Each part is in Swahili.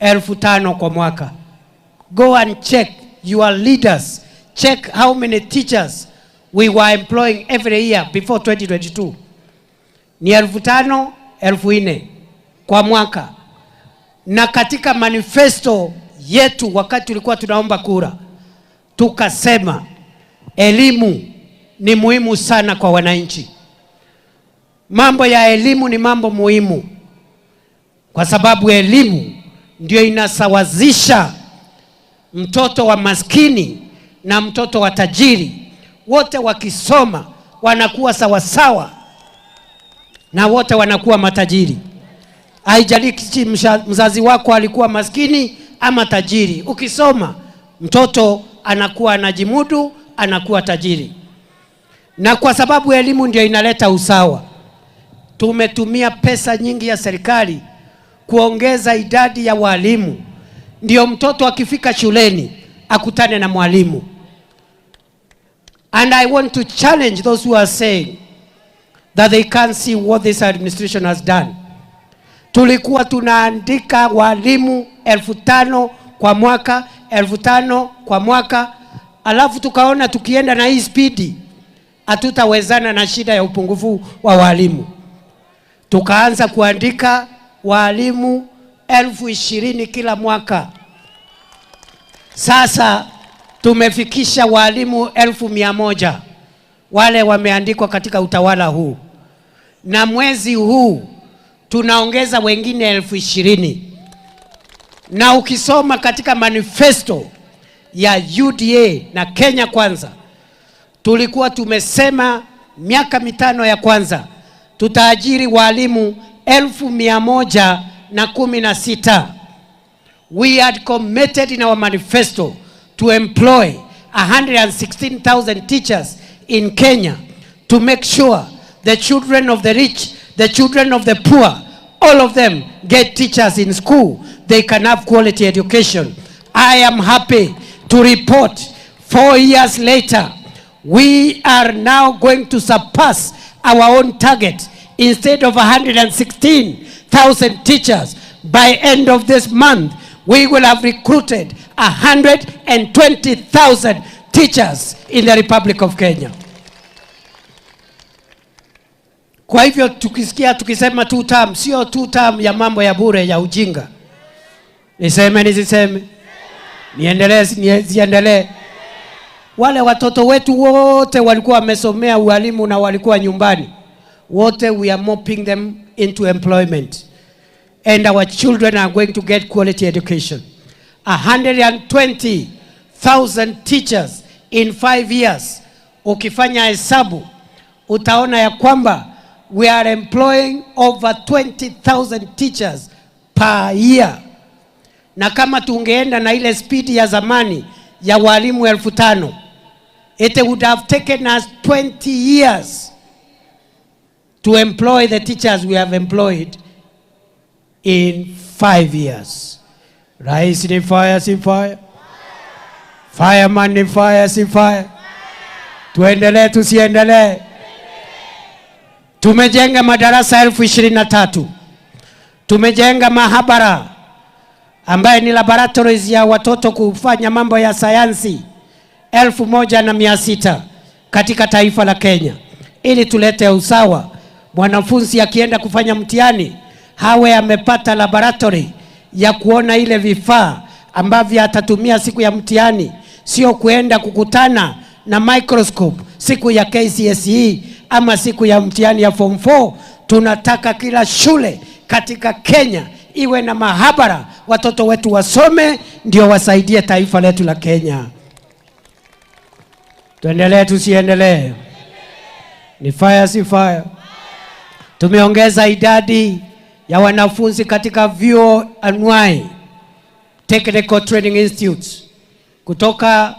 5,000 kwa mwaka. Go and check your leaders. Check how many teachers we were employing every year before 2022. Ni 5,000, 4,000 kwa mwaka. Na katika manifesto yetu wakati tulikuwa tunaomba kura, tukasema elimu ni muhimu sana kwa wananchi. Mambo ya elimu ni mambo muhimu, kwa sababu elimu ndio inasawazisha mtoto wa maskini na mtoto wa tajiri. Wote wakisoma wanakuwa sawasawa na wote wanakuwa matajiri. Haijalishi mzazi wako alikuwa maskini ama tajiri. Ukisoma mtoto anakuwa anajimudu, anakuwa tajiri. Na kwa sababu elimu ndio inaleta usawa, tumetumia pesa nyingi ya serikali kuongeza idadi ya walimu. Ndio mtoto akifika shuleni akutane na mwalimu. And I want to challenge those who are saying that they can't see what this administration has done. Tulikuwa tunaandika walimu 5,000 kwa mwaka, 5,000 kwa mwaka, alafu tukaona tukienda na hii speedi hatutawezana na shida ya upungufu wa walimu. Tukaanza kuandika walimu 20,000 kila mwaka. Sasa tumefikisha walimu 100,000 wale wameandikwa katika utawala huu, na mwezi huu tunaongeza wengine 20,000. Na ukisoma katika manifesto ya UDA na Kenya Kwanza, tulikuwa tumesema miaka 5 ya kwanza tutaajiri walimu 116,000. We had committed in our manifesto to employ 116,000 teachers in Kenya, to make sure the children of the rich, the children of the poor, all of them get teachers in school. They can have quality education. I am happy to report 4 years later, we are now going to surpass our own target. Instead of 116,000 teachers, by end of this month, we will have recruited 120,000 teachers in the Republic of Kenya. Kwa hivyo tukisema 2 term, sio 2 term ya mambo ya bure ya ujinga. Niseme nisiseme? Niendelee? Wale watoto wetu wote walikuwa wamesomea ualimu na walikuwa nyumbani. Wote we are mopping them into employment. And our children are going to get quality education. 120,000 teachers in 5 years. Ukifanya hesabu, utaona ya kwamba we are employing over 20,000 teachers per year. Na kama tungeenda na ile speed ya zamani ya walimu 5,000, it would have taken us 20 years to employ the teachers we have employed in 5 years. Rais ni fire, si fire? Fireman ni fire, si fire? Tuendelee tusiendelee? Tumejenga madarasa 23,000. Tumejenga mahabara ambaye ni laboratories ya watoto kufanya mambo ya sayansi 1,600 katika taifa la Kenya, ili tulete usawa. Mwanafunzi akienda kufanya mtihani hawe amepata laboratory ya kuona ile vifaa ambavyo atatumia siku ya mtihani, sio kuenda kukutana na microscope siku ya KCSE ama siku ya mtihani ya form 4. Tunataka kila shule katika Kenya iwe na mahabara, watoto wetu wasome ndio wasaidie taifa letu la Kenya. Tuendelee tusiendelee? Ni fire, si fire? Tumeongeza idadi ya wanafunzi katika vyuo anuai Technical Training Institutes kutoka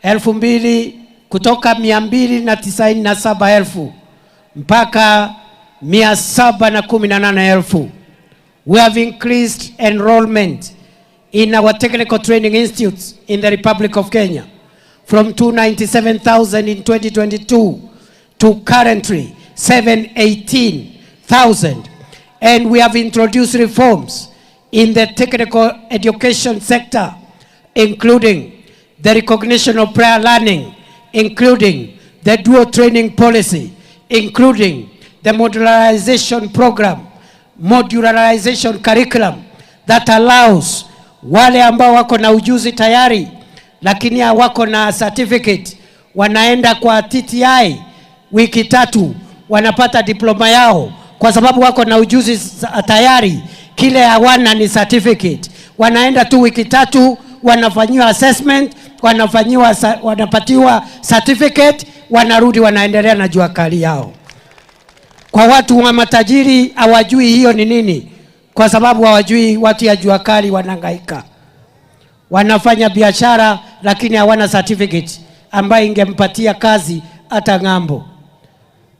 297,000 mpaka 718,000. We have increased enrollment in our technical training institutes in the Republic of Kenya from 297,000 in 2022 to currently 718,000. And we have introduced reforms in the technical education sector, including the recognition of prior learning, including the dual training policy, including the modularization program, modularization curriculum that allows wale ambao wako na ujuzi tayari lakini hawako na certificate, wanaenda kwa TTI wiki 3 wanapata diploma yao kwa sababu wako na ujuzi tayari, kile hawana ni certificate. Wanaenda tu wiki 3, wanafanyiwa assessment, wanapatiwa certificate, wanarudi wanaendelea na jua kali yao. Kwa watu wa matajiri hawajui hiyo ni nini, kwa sababu hawajui watu ya jua kali wanahangaika. Wanafanya biashara lakini hawana certificate ambayo ingempatia kazi hata ng'ambo.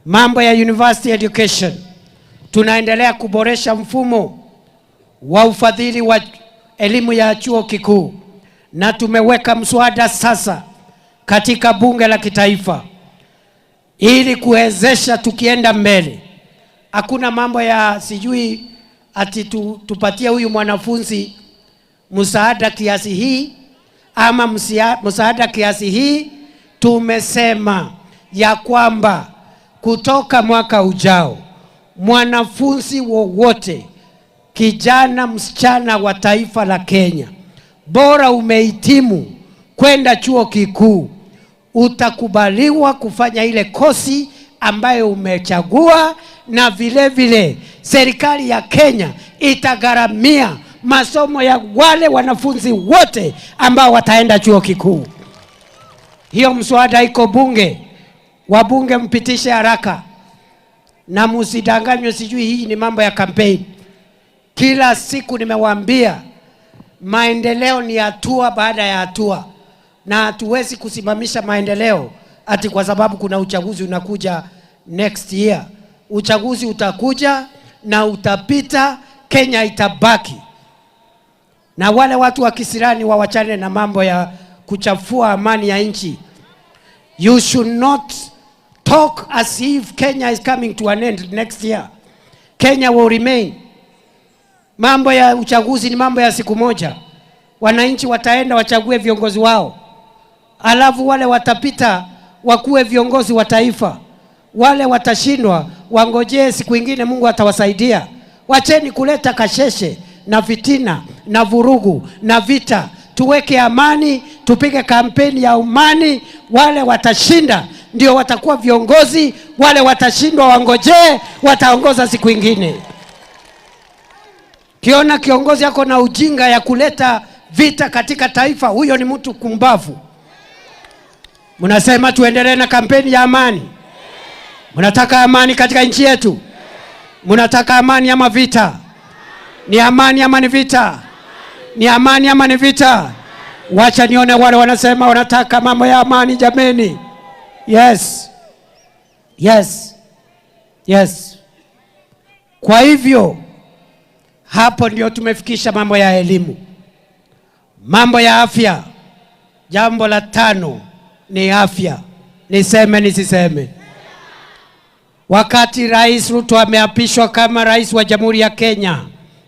Mambo ya university education, tunaendelea kuboresha mfumo wa ufadhili wa elimu ya chuo kikuu, na tumeweka mswada sasa katika bunge la kitaifa ili kuwezesha tukienda mbele. Hakuna mambo ya sijui ati tupatie huyu mwanafunzi msaada kiasi hii ama msaada kiasi hii. Tumesema ya kwamba kutoka mwaka ujao mwanafunzi wowote, kijana msichana wa taifa la Kenya, bora umehitimu kwenda chuo kikuu, utakubaliwa kufanya ile kosi ambayo umechagua, na vile vile serikali ya Kenya itagharamia masomo ya wale wanafunzi wote ambao wataenda chuo kikuu. Hiyo mswada iko bunge, wabunge mpitishe haraka, na msidanganywe sijui hii ni mambo ya campaign. Kila siku nimewaambia maendeleo ni hatua baada ya hatua, na hatuwezi kusimamisha maendeleo ati kwa sababu kuna uchaguzi unakuja next year. Uchaguzi utakuja na utapita, Kenya itabaki. Na wale watu wa kisirani wawachane na mambo ya kuchafua amani ya nchi. You should not talk as if Kenya is coming to an end next year. Kenya will remain. Mambo ya uchaguzi ni mambo ya siku moja. Wananchi wataenda wachague viongozi wao, alafu wale watapita wakuwe viongozi wa taifa. Wale watashindwa wangojee siku ingine, Mungu atawasaidia. Wacheni kuleta kasheshe na fitina na vurugu na vita. Tuweke amani, tupige kampeni ya amani. Wale watashinda ndio watakuwa viongozi, wale watashindwa wangojee, wataongoza siku ingine. Kiona kiongozi yako na ujinga ya kuleta vita katika taifa, huyo ni mtu kumbavu. Mnasema tuendelee na kampeni ya amani. Mnataka amani katika nchi yetu? Mnataka amani ama vita? Ni amani ama ni vita? Ni amani ama ni vita? Wacha nione wale wanasema wanataka mambo ya amani jameni. Yes. Yes. Yes. Kwa hivyo hapo ndio tumefikisha mambo ya elimu. Mambo ya afya. Jambo la 5 ni afya. Niseme nisiseme? Wakati Rais Ruto ameapishwa kama rais wa Jamhuri ya Kenya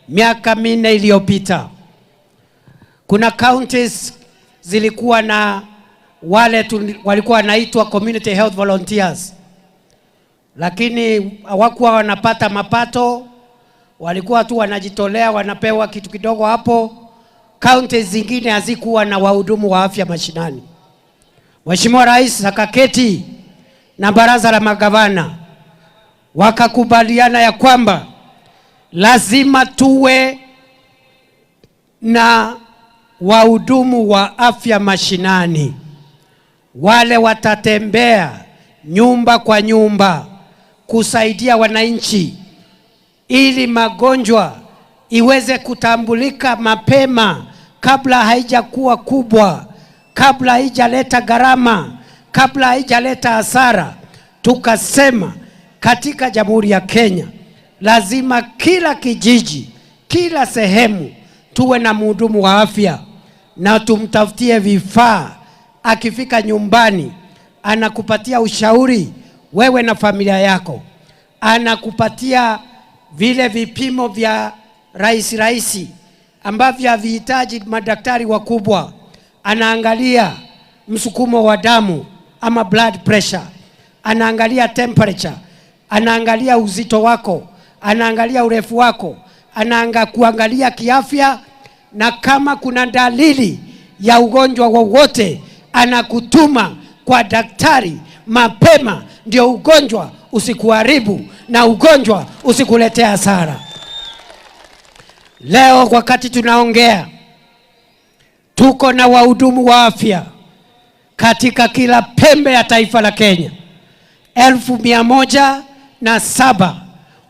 miaka 4 iliyopita, kuna counties zilikuwa na wale walikuwa wanaitwa community health volunteers, lakini hawakuwa wanapata mapato, walikuwa tu wanajitolea, wanapewa kitu kidogo hapo. Counties zingine hazikuwa na wahudumu wa afya mashinani. Mheshimiwa Rais akaketi na baraza la magavana, wakakubaliana ya kwamba lazima tuwe na wahudumu wa afya mashinani. Wale watatembea nyumba kwa nyumba kusaidia wananchi ili magonjwa iweze kutambulika mapema kabla haijakuwa kubwa, kabla haijaleta gharama, kabla haijaleta hasara. Tukasema katika Jamhuri ya Kenya lazima kila kijiji, kila sehemu tuwe na mhudumu wa afya, na tumtafutie vifaa. Akifika nyumbani anakupatia ushauri wewe na familia yako, anakupatia vile vipimo vya rahisi ambavyo havihitaji madaktari wakubwa. Anaangalia msukumo wa damu ama blood pressure, anaangalia temperature, anaangalia uzito wako, anaangalia urefu wako, kuangalia kiafya, na kama kuna dalili ya ugonjwa wowote anakutuma kwa daktari mapema, ndio ugonjwa usikuharibu na ugonjwa usikuletea hasara. Leo wakati tunaongea, tuko na wahudumu wa afya katika kila pembe ya taifa la Kenya 107,000,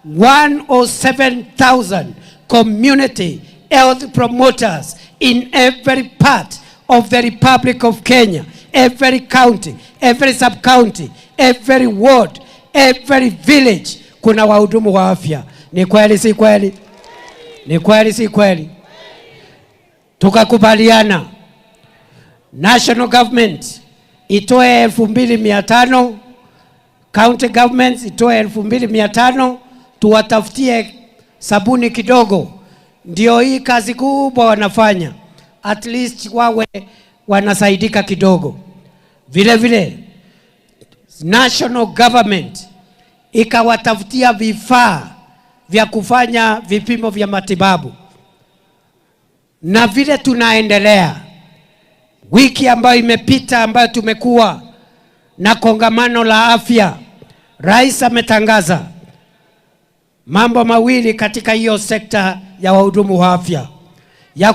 107,000 community health promoters in every part of the Republic of Kenya, every county, every sub-county, every ward, every village kuna wahudumu wa afya. Ni kweli si kweli? Ni kweli si kweli? Tukakubaliana national government itoe 2,500, county governments itoe 2,500, tuwatafutie sabuni kidogo, ndio hii kazi kubwa wanafanya, at least wawe wanasaidika kidogo. Vile vile national government ikawatafutia vifaa vya kufanya vipimo vya matibabu. Na vile tunaendelea, wiki ambayo imepita ambayo tumekuwa na kongamano la afya, Rais ametangaza mambo mawili katika hiyo sekta ya wahudumu wa afya. Ya